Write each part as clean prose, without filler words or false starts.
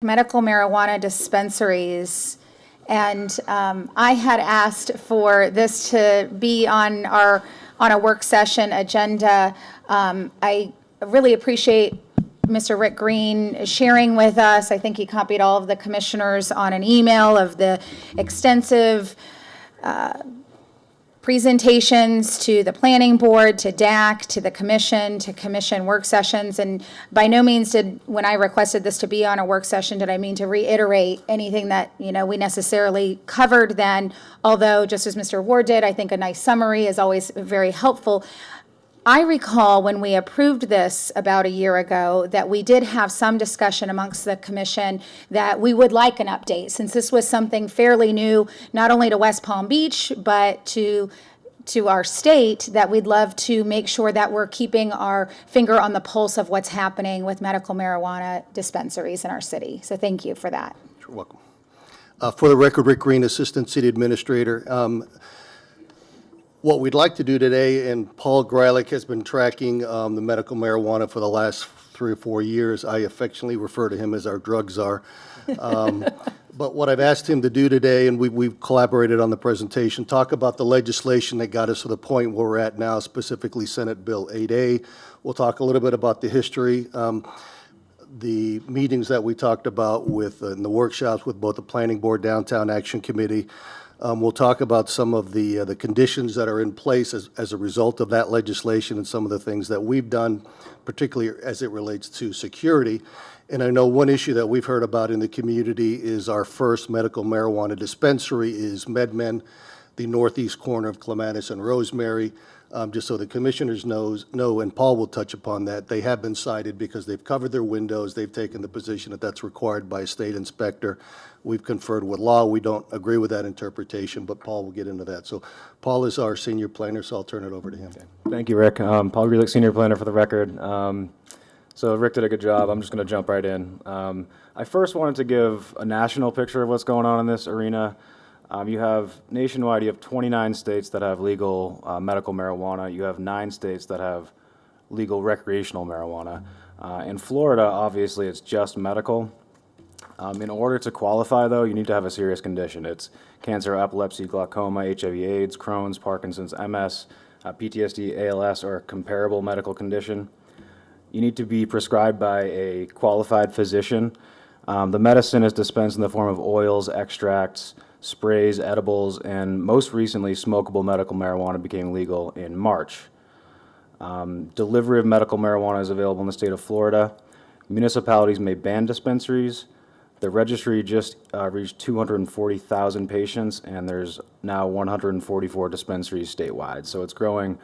medical marijuana dispensaries, and I had asked for this to be on a work session agenda. I really appreciate Mr. Rick Greene sharing with us. I think he copied all of the commissioners on an email of the extensive presentations to the planning board, to DAC, to the commission, to commission work sessions. And by no means when I requested this to be on a work session, did I mean to reiterate anything that, we necessarily covered then. Although, just as Mr. Ward did, I think a nice summary is always very helpful. I recall when we approved this about a year ago that we did have some discussion amongst the commission that we would like an update, since this was something fairly new, not only to West Palm Beach, but to our state, that we'd love to make sure that we're keeping our finger on the pulse of what's happening with medical marijuana dispensaries in our city. So thank you for that. You're welcome. For the record, Rick Greene, Assistant City Administrator. What we'd like to do today, and Paul Greilich has been tracking the medical marijuana for the last 3 or 4 years. I affectionately refer to him as our drug czar. But what I've asked him to do today, and we've collaborated on the presentation, talk about the legislation that got us to the point where we're at now, specifically Senate Bill 8A. We'll talk a little bit about the history, the meetings that we talked about with in the workshops with both the Planning Board, Downtown Action Committee. We'll talk about some of the conditions that are in place as a result of that legislation and some of the things that we've done, particularly as it relates to security. And I know one issue that we've heard about in the community is our first medical marijuana dispensary is MedMen, the northeast corner of Clematis and Rosemary. Just so the commissioners know, and Paul will touch upon that, they have been cited because they've covered their windows. They've taken the position that that's required by a state inspector. We've conferred with law. We don't agree with that interpretation, but Paul will get into that. So Paul is our senior planner, so I'll turn it over to him. Thank you, Rick. Paul Greilich, senior planner for the record. So Rick did a good job. I'm just going to jump right in. I first wanted to give a national picture of what's going on in this arena. Nationwide, you have 29 states that have legal medical marijuana. You have 9 states that have legal recreational marijuana. In Florida, obviously, it's just medical. In order to qualify, though, you need to have a serious condition. It's cancer, epilepsy, glaucoma, HIV/AIDS, Crohn's, Parkinson's, MS, PTSD, ALS, or a comparable medical condition. You need to be prescribed by a qualified physician. The medicine is dispensed in the form of oils, extracts, sprays, edibles, and most recently, smokable medical marijuana became legal in March. Delivery of medical marijuana is available in the state of Florida. Municipalities may ban dispensaries. The registry just reached 240,000 patients, and there's now 144 dispensaries statewide. So it's growing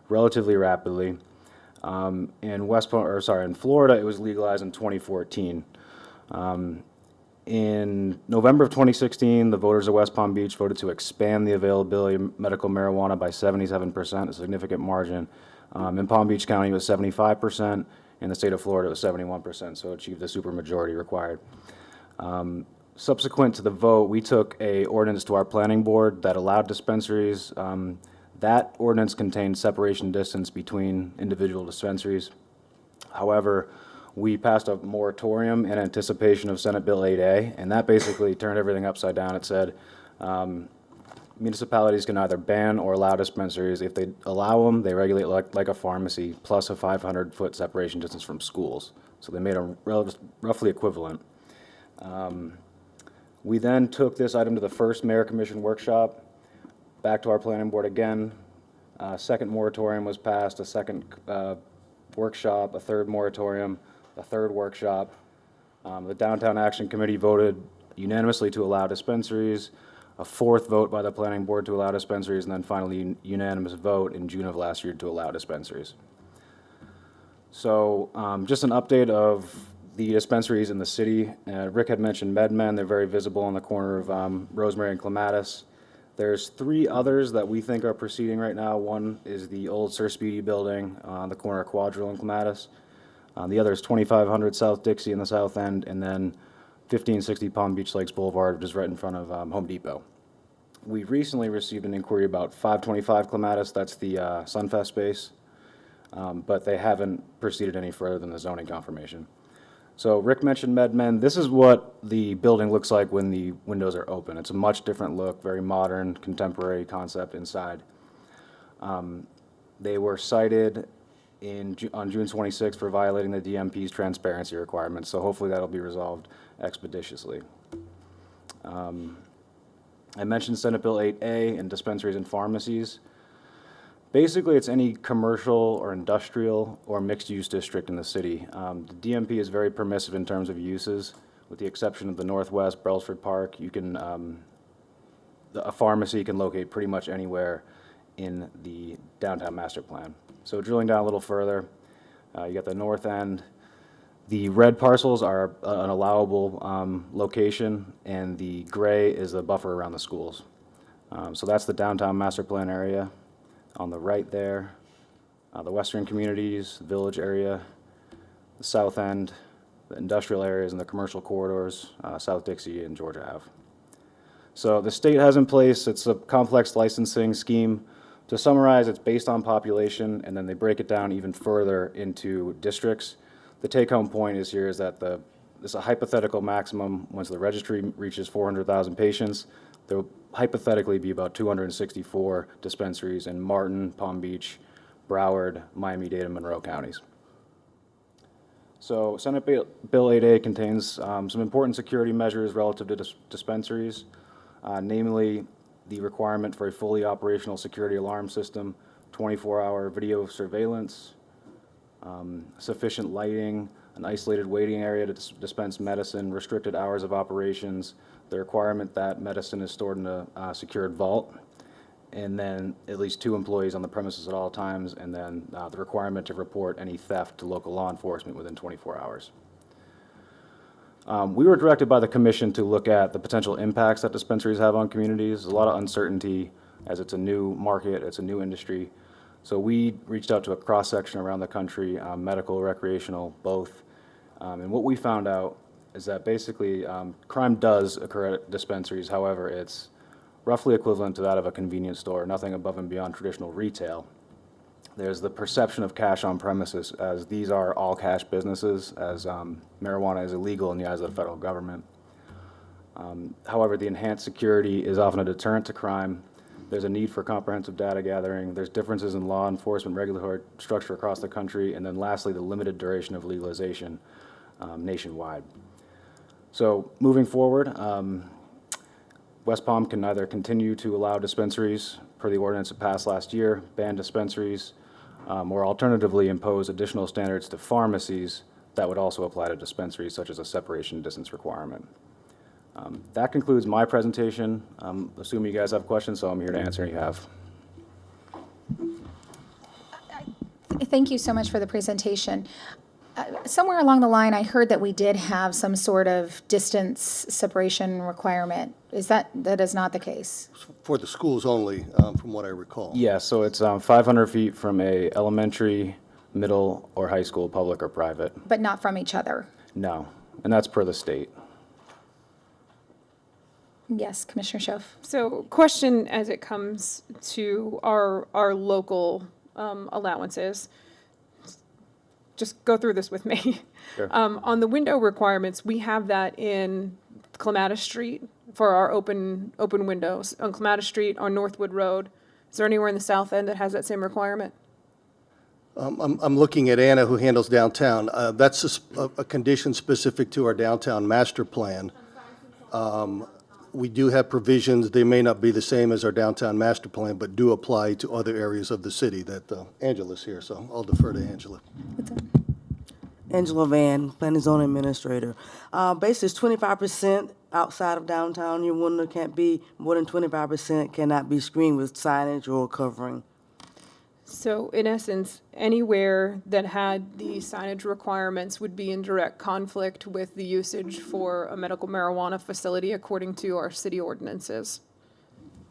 relatively rapidly. In Florida, it was legalized in 2014. In November of 2016, the voters of West Palm Beach voted to expand the availability of medical marijuana by 77%, a significant margin. In Palm Beach County, it was 75%. In the state of Florida, it was 71%, so it achieved the supermajority required. Subsequent to the vote, we took a ordinance to our planning board that allowed dispensaries. That ordinance contained separation distance between individual dispensaries. However, we passed a moratorium in anticipation of Senate Bill 8A, and that basically turned everything upside down. It said municipalities can either ban or allow dispensaries. If they allow them, they regulate like a pharmacy, plus a 500-foot separation distance from schools. So they made them roughly equivalent. We then took this item to the first Mayor Commission workshop, back to our planning board again. Second moratorium was passed, a second workshop, a third moratorium, a third workshop. The Downtown Action Committee voted unanimously to allow dispensaries, a fourth vote by the planning board to allow dispensaries, and then finally unanimous vote in June of last year to allow dispensaries. So just an update of the dispensaries in the city. Rick had mentioned MedMen. They're very visible on the corner of Rosemary and Clematis. There's 3 others that we think are proceeding right now. One is the old Sir Speedy building on the corner of Quadrille and Clematis. The other is 2500 South Dixie in the south end, and then 1560 Palm Beach Lakes Boulevard, which is right in front of Home Depot. We recently received an inquiry about 525 Clematis. That's the Sunfest space, but they haven't proceeded any further than the zoning confirmation. So Rick mentioned MedMen. This is what the building looks like when the windows are open. It's a much different look, very modern, contemporary concept inside. They were cited on June 26th for violating the DMP's transparency requirements, so hopefully that'll be resolved expeditiously. I mentioned Senate Bill 8A and dispensaries and pharmacies. Basically, it's any commercial or industrial or mixed-use district in the city. The DMP is very permissive in terms of uses, with the exception of the Northwest Brailsford Park. You can, a pharmacy can locate pretty much anywhere in the downtown master plan. So drilling down a little further, you got the north end. The red parcels are an allowable location, and the gray is the buffer around the schools. So that's the downtown master plan area. On the right there, the western communities, village area, the south end, the industrial areas and the commercial corridors, South Dixie and Georgia Ave. So the state has in place, it's a complex licensing scheme. To summarize, it's based on population, and then they break it down even further into districts. The take-home point is here is that this is a hypothetical maximum. Once the registry reaches 400,000 patients, there will hypothetically be about 264 dispensaries in Martin, Palm Beach, Broward, Miami-Dade, and Monroe counties. So Senate Bill 8A contains some important security measures relative to dispensaries, namely the requirement for a fully operational security alarm system, 24-hour video surveillance, sufficient lighting, an isolated waiting area to dispense medicine, restricted hours of operations, the requirement that medicine is stored in a secured vault, and then at least 2 employees on the premises at all times, and then the requirement to report any theft to local law enforcement within 24 hours. We were directed by the commission to look at the potential impacts that dispensaries have on communities. There's a lot of uncertainty as it's a new market, it's a new industry. So we reached out to a cross-section around the country, medical, recreational, both. And what we found out is that basically crime does occur at dispensaries. However, it's roughly equivalent to that of a convenience store, nothing above and beyond traditional retail. There's the perception of cash on premises, as these are all cash businesses, as marijuana is illegal in the eyes of the federal government. However, the enhanced security is often a deterrent to crime. There's a need for comprehensive data gathering. There's differences in law enforcement regulatory structure across the country. And then lastly, the limited duration of legalization nationwide. So moving forward, West Palm can either continue to allow dispensaries per the ordinance that passed last year, ban dispensaries, or alternatively impose additional standards to pharmacies that would also apply to dispensaries, such as a separation distance requirement. That concludes my presentation. Assuming you guys have questions, so I'm here to answer any you have. Thank you so much for the presentation. Somewhere along the line, I heard that we did have some sort of distance separation requirement. That is not the case? For the schools only, from what I recall. Yeah, so it's 500 feet from a elementary, middle, or high school, public or private. But not from each other? No, and that's per the state. Yes, Commissioner Schoaf. So question as it comes to our local allowances. Just go through this with me. Sure. On the window requirements, we have that in Clematis Street for our open windows. On Clematis Street, on Northwood Road. Is there anywhere in the south end that has that same requirement? I'm looking at Anna, who handles downtown. That's a condition specific to our downtown master plan. We do have provisions. They may not be the same as our downtown master plan, but do apply to other areas of the city. That Angela's here, so I'll defer to Angela. Angela Van, Planning Zone Administrator. Basically, it's 25% outside of downtown. Your window can't be more than 25%, cannot be screened with signage or covering. So in essence, anywhere that had the signage requirements would be in direct conflict with the usage for a medical marijuana facility according to our city ordinances.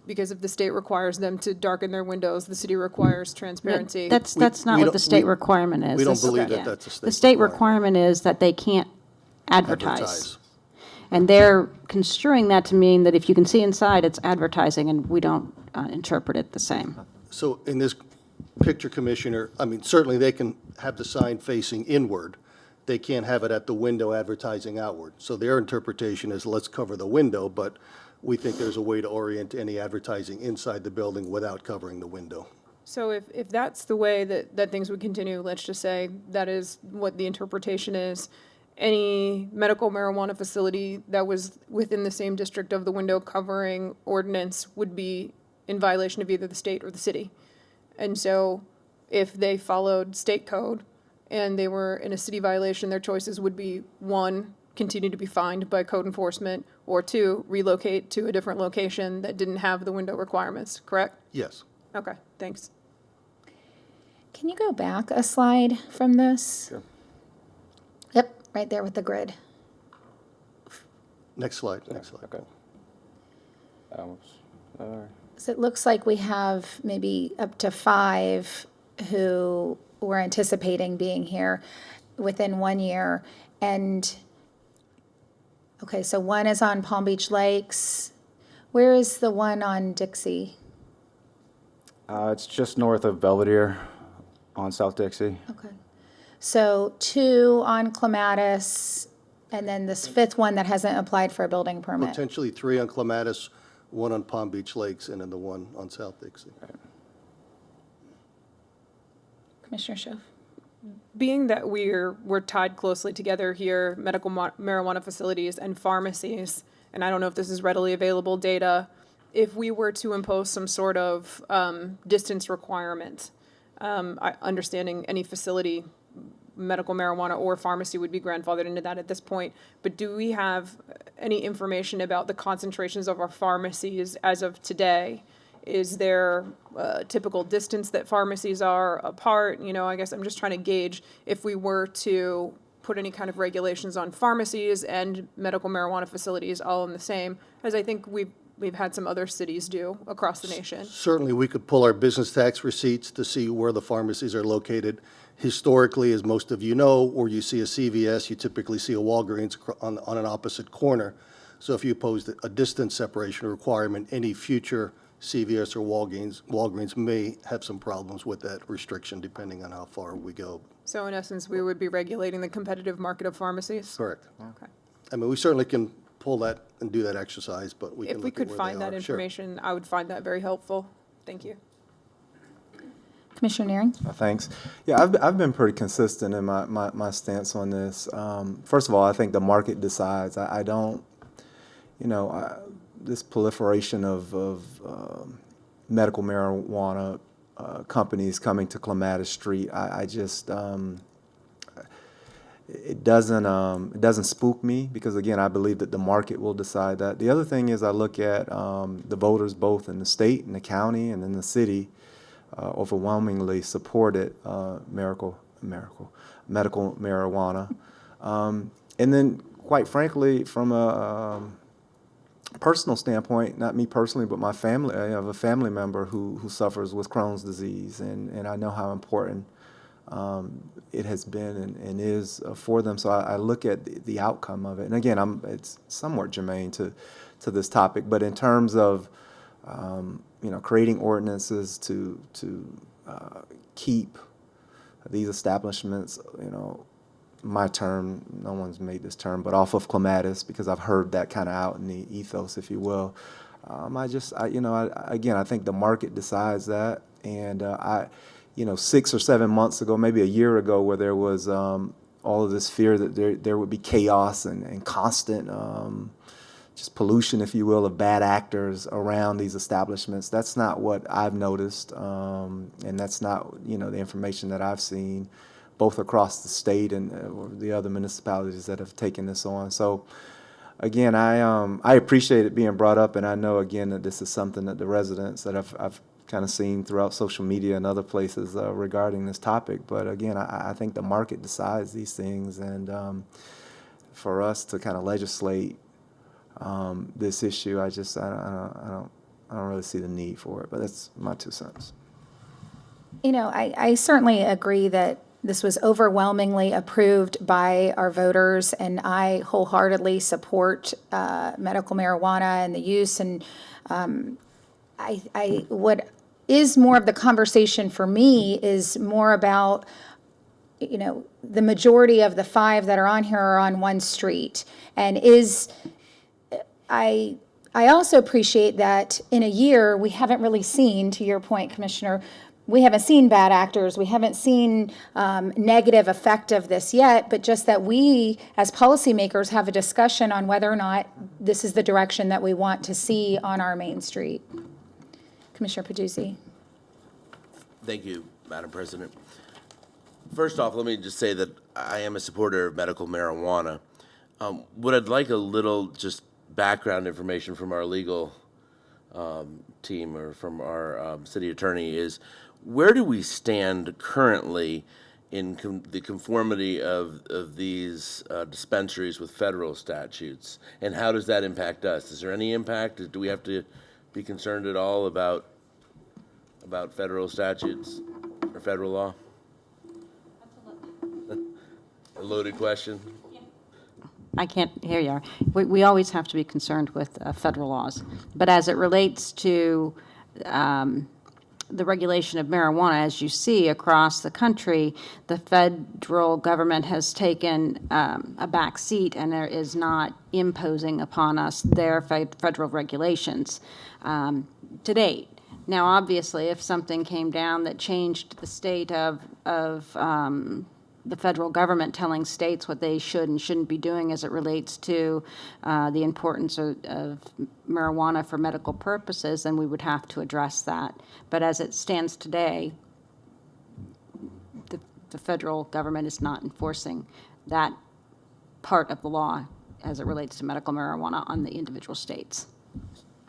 Because if the state requires them to darken their windows, the city requires transparency. That's not we what don't- the state we- requirement is. We don't This- believe yeah. that that's a state The state requirement. requirement is that they can't advertise. And they're construing that to mean that if you can see inside, it's advertising, and we don't interpret it the same. So in this picture, Commissioner, I mean, certainly they can have the sign facing inward. they can't have it at the window advertising outward. So their interpretation is, let's cover the window, but we think there's a way to orient any advertising inside the building without covering the window. So if that's the way that things would continue, let's just say that is what the interpretation is, any medical marijuana facility that was within the same district of the window covering ordinance would be in violation of either the state or the city. And so if they followed state code and they were in a city violation, their choices would be, one, continue to be fined by code enforcement, or two, relocate to a different location that didn't have the window requirements, correct? Yes. Okay, thanks. Can you go back a slide from this? Sure. Yep, right there with the grid. Next slide, next slide. Okay. All right. So it looks like we have maybe up to 5 who we're anticipating being here within 1 year. And, okay, so one is on Palm Beach Lakes. Where is the one on Dixie? It's just north of Belvedere on South Dixie. Okay. So 2 on Clematis, and then this 5th one that hasn't applied for a building permit. Potentially 3 on Clematis, 1 on Palm Beach Lakes, and then the 1 on South Dixie. Commissioner Schiff? Being that we're tied closely together here, medical marijuana facilities and pharmacies, and I don't know if this is readily available data, if we were to impose some sort of distance requirement, understanding any facility, medical marijuana or pharmacy would be grandfathered into that at this point, but do we have any information about the concentrations of our pharmacies as of today? Is there a typical distance that pharmacies are apart? You know, I guess I'm just trying to gauge if we were to put any kind of regulations on pharmacies and medical marijuana facilities all in the same, as I think we've had some other cities do across the nation. Certainly, we could pull our business tax receipts to see where the pharmacies are located. Historically, as most of you know, where you see a CVS, you typically see a Walgreens on an opposite corner. So if you posed a distance separation requirement, any future CVS or Walgreens may have some problems with that restriction, depending on how far we go. So in essence, we would be regulating the competitive market of pharmacies? Correct. Okay. I mean, we certainly can pull that and do that exercise, but we can If we look at could where find they that are. Sure. information, I would find that very helpful. Thank you. Commissioner Neering? Thanks. Yeah, I've been pretty consistent in my stance on this. First of all, I think the market decides. I don't, this proliferation of medical marijuana companies coming to Clematis Street, I just, it doesn't spook me, because again, I believe that the market will decide that. The other thing is, I look at the voters both in the state and the county and in the city overwhelmingly supported medical marijuana. And then, quite frankly, from a personal standpoint, not me personally, but my family, I have a family member who suffers with Crohn's disease, and I know how important it has been and is for them. So I look at the outcome of it. And again, it's somewhat germane to this topic, but in terms of creating ordinances to keep these establishments, my term, no one's made this term, but off of Clematis, because I've heard that kind of out in the ethos, if you will. Again, I think the market decides that. And 6 or 7 months ago, maybe a year ago, where there was all of this fear that there would be chaos and constant just pollution, if you will, of bad actors around these establishments. That's not what I've noticed, and that's not, the information that I've seen, both across the state and the other municipalities that have taken this on. So, again, I appreciate it being brought up, and I know, again, that this is something that the residents that I've kind of seen throughout social media and other places regarding this topic. But again, I think the market decides these things, and for us to kind of legislate this issue, I don't really see the need for it. But that's my 2 cents. I certainly agree that this was overwhelmingly approved by our voters, and I wholeheartedly support medical marijuana and the use. And what is more of the conversation for me is more about you know, the majority of the 5 that are on here are on one street. And I also appreciate that in a year, we haven't really seen, to your point, Commissioner, we haven't seen bad actors, we haven't seen negative effect of this yet, but just that we, as policymakers, have a discussion on whether or not this is the direction that we want to see on our main street. Commissioner Peduzzi. Thank you, Madam President. First off, let me just say that I am a supporter of medical marijuana. What I'd like a little just background information from our legal team or from our city attorney is, where do we stand currently in the conformity of these dispensaries with federal statutes? And how does that impact us? Is there any impact? Do we have to be concerned at all about federal statutes or federal law? A loaded question. I can't hear you. We always have to be concerned with federal laws. But as it relates to the regulation of marijuana, as you see across the country, the federal government has taken a back seat and there is not imposing upon us their federal regulations to date. Now, obviously, if something came down that changed the state of the federal government telling states what they should and shouldn't be doing as it relates to the importance of marijuana for medical purposes, then we would have to address that. But as it stands today, the federal government is not enforcing that part of the law as it relates to medical marijuana on the individual states.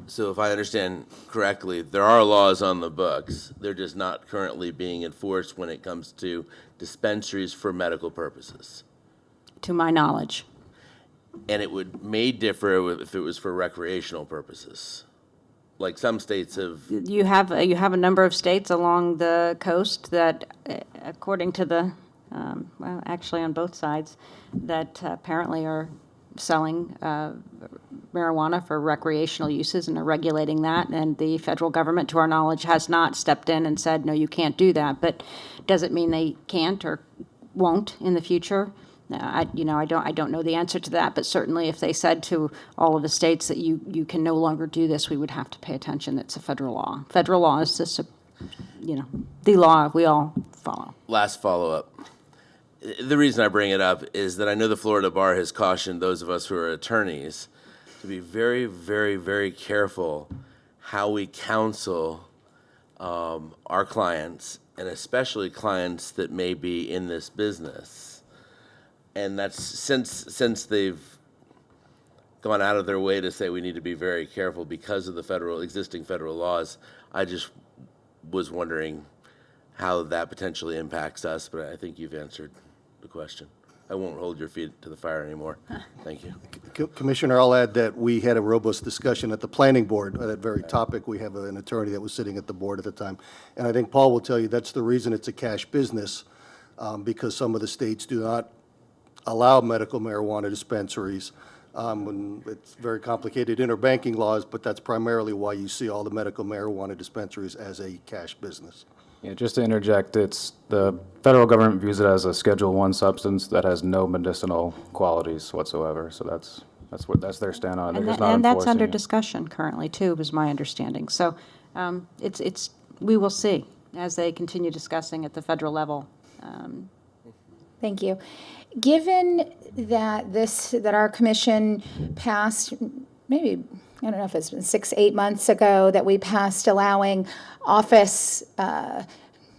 So if I understand correctly, there are laws on the books. They're just not currently being enforced when it comes to dispensaries for medical purposes. To my knowledge. And it may differ if it was for recreational purposes. Like some states have. You have a number of states along the coast that, according to the, well, actually on both sides, that apparently are selling marijuana for recreational uses and are regulating that. And the federal government, to our knowledge, has not stepped in and said, no, you can't do that. But does it mean they can't or won't in the future? I don't know the answer to that, but certainly if they said to all of the states that you can no longer do this, we would have to pay attention. It's a federal law. Federal law is just the law we all follow. Last follow-up. The reason I bring it up is that I know the Florida Bar has cautioned those of us who are attorneys to be very, very, very careful how we counsel our clients, and especially clients that may be in this business. And that's since they've gone out of their way to say we need to be very careful because of the existing federal laws. I just was wondering how that potentially impacts us, but I think you've answered the question. I won't hold your feet to the fire anymore. Thank you. Commissioner, I'll add that we had a robust discussion at the planning board on that very topic. We have an attorney that was sitting at the board at the time. And I think Paul will tell you that's the reason it's a cash business, because some of the states do not allow medical marijuana dispensaries. And it's very complicated interbanking laws, but that's primarily why you see all the medical marijuana dispensaries as a cash business. Yeah, just to interject, it's the federal government views it as a Schedule I substance that has no medicinal qualities whatsoever. So that's their stand on it. They're just not And that's enforcing under it. discussion currently too, is my understanding. So we will see as they continue discussing at the federal level. Thank you. Given that our commission passed, maybe, I don't know if it's been 6-8 months ago, that we passed allowing office,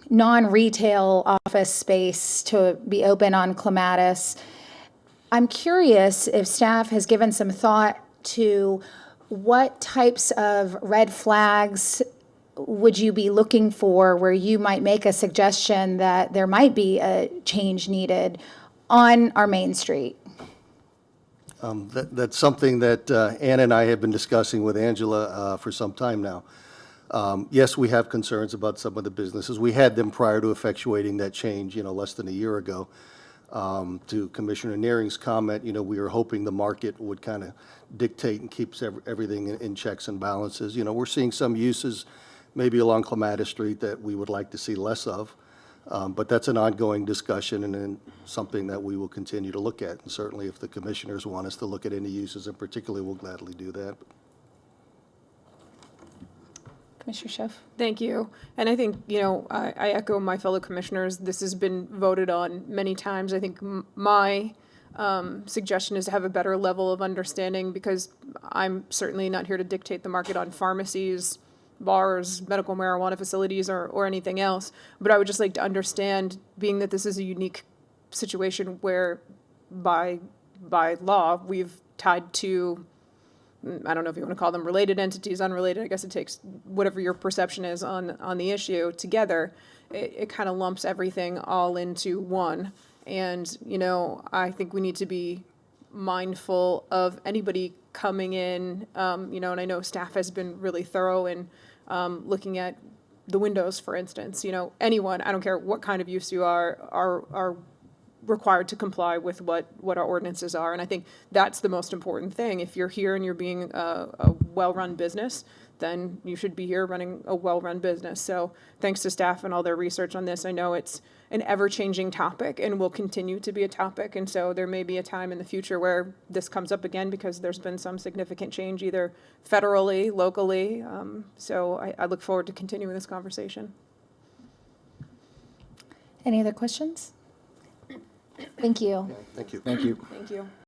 non-retail office space to be open on Clematis. I'm curious if staff has given some thought to what types of red flags would you be looking for where you might make a suggestion that there might be a change needed on our main street? That's something that Ann and I have been discussing with Angela for some time now. Yes, we have concerns about some of the businesses. We had them prior to effectuating that change, less than a year ago. To Commissioner Nearing's comment, we were hoping the market would kind of dictate and keeps everything in checks and balances. We're seeing some uses maybe along Clematis Street that we would like to see less of. But that's an ongoing discussion and then something that we will continue to look at. And certainly if the commissioners want us to look at any uses in particular, we'll gladly do that. Commissioner Schiff? Thank you. And I think, I echo my fellow commissioners. This has been voted on many times. I think my suggestion is to have a better level of understanding, because I'm certainly not here to dictate the market on pharmacies, bars, medical marijuana facilities, or anything else. But I would just like to understand, being that this is a unique situation where by law, we've tied to, I don't know if you want to call them related entities, unrelated, I guess it takes whatever your perception is on the issue together. It kind of lumps everything all into one. And, I think we need to be mindful of anybody coming in, and I know staff has been really thorough in looking at the windows, for instance. Anyone, I don't care what kind of use you are required to comply with what our ordinances are. And I think that's the most important thing. If you're here and you're being a well-run business, then you should be here running a well-run business. So thanks to staff and all their research on this. I know it's an ever-changing topic and will continue to be a topic. And so there may be a time in the future where this comes up again, because there's been some significant change either federally, locally. So I look forward to continuing this conversation. Any other questions? Thank you. Thank you. Thank you. Thank you.